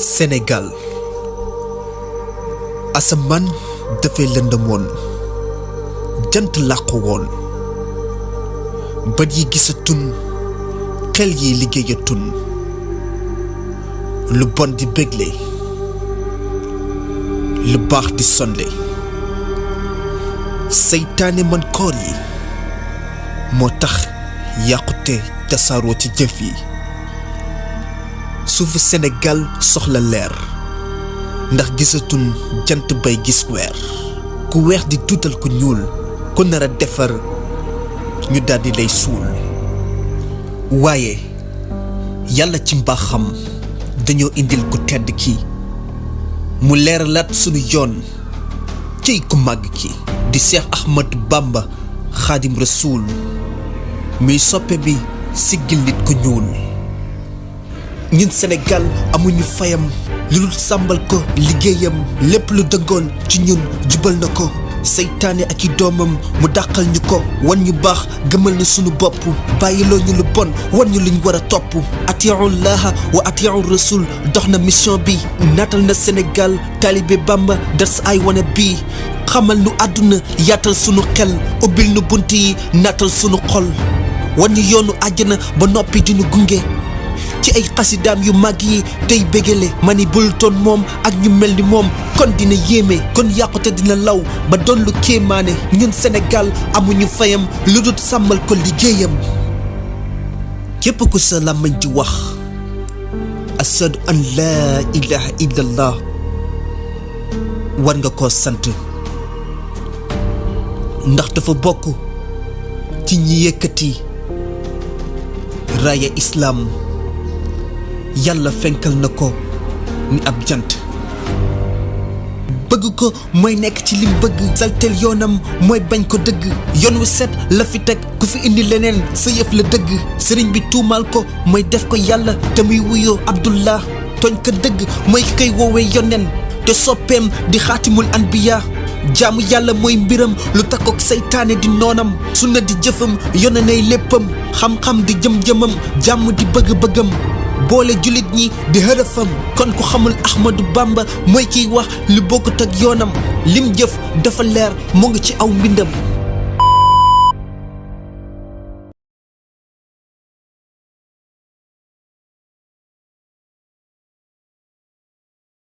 Senegal asamaan dafay lëndëmoon jant làqu woon bët yi gisatun xel yi liggéeyatun lu bon di bégle lu baax di sonle seytaane man koor yi moo tax yàqute tasaaroo ci jëf yi suufu Senegal soxla leer ndax gisatun jant bay gis weer ku weex di tuutal ku ñuul ku nar a defar ñu daldi lay suul waaye yàlla ci mbaaxam dañoo indil ku tedd ki mu leeralaat sunu yoon ciy ku màgg ki di Seex Ahmadu Bamba Xaadim Rasuul muy soppe bi siggil nit ku ñuul ñun Senegal amuñu fayam lu dul sàmbal ko liggéeyam lépp lu dëngoon ci ñun jubal na ko seytaane ak i doomam mu dàqal ñu ko wan ñu baax gëmal na sunu bopp bàyyiloo ñu lu bon wan ñu luñ war a topp atiullaha wa atiu rasul dox na mission bi naatal na Senegal taalibe Bamba dars ay wane bii xamal nu àdduna yaatal sunu xel ubbil nu bunt yi naatal sunu xol wan ñu yoonu àjjana ba noppi di nu gunge ci ay xasidaam yu mag yi tey bégale ma ni bul toon moom ak ñu mel ni moom kon dina yéeme kon yàqute dina law ba doon lu kéemaane ñun Senegal amuñu fayam lu dul sàmmal ko liggéeyam képp ku sa làmmiñ di wax ashadu an laa ilaha illallah war nga koo sant ndax dafa bokk ci ñi yëkkati raaya islaam yàlla fenkal na ko ni ab jant bëgg ko mooy nekk ci lim bëgg salteel yoonam mooy bañ ko dëgg yoon wu set la fi teg ku fi indi leneen sa yëf la dëgg sëriñ bi tuumaal ko mooy def ko yàlla te muy wuyoo Abdullah tooñ ko dëgg mooy ki koy woowee yoneen te soppeem di xaatimul anbiya jaamu yàlla mooy mbiram lu takkook seytaane di noonam sunna di jëfam yonenay léppam xam-xam di jëm-jëmam jàmm di bëgg-bëggam boole jullit ñi di hërëfam kon ku xamul Ahmadu Bamba mooy kiy wax lu bokkut ak yoonam lim jëf dafa leer mu ngi ci aw mbindam